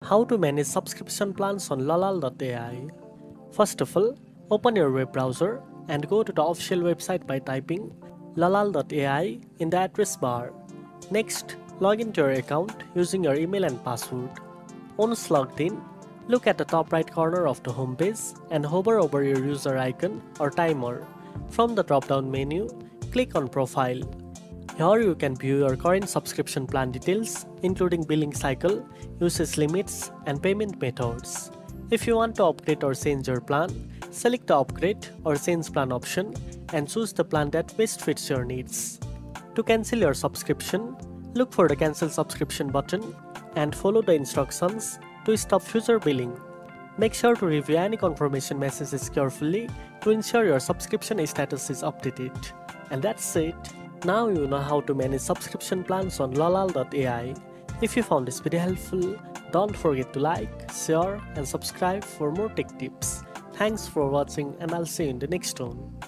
How to manage subscription plans on Lalal.ai. First of all, open your web browser and go to the official website by typing Lalal.ai in the address bar. Next, log into your account using your email and password. Once logged in, look at the top right corner of the home page and hover over your user icon or timer. From the drop-down menu, click on Profile. Here you can view your current subscription plan details, including billing cycle, usage limits, and payment methods. If you want to upgrade or change your plan, select the Upgrade or Change Plan option and choose the plan that best fits your needs. To cancel your subscription, look for the Cancel Subscription button and follow the instructions to stop future billing. Make sure to review any confirmation messages carefully to ensure your subscription status is updated. And that's it. Now you know how to manage subscription plans on Lalal.ai. If you found this video helpful, don't forget to like, share and subscribe for more tech tips. Thanks for watching and I'll see you in the next one.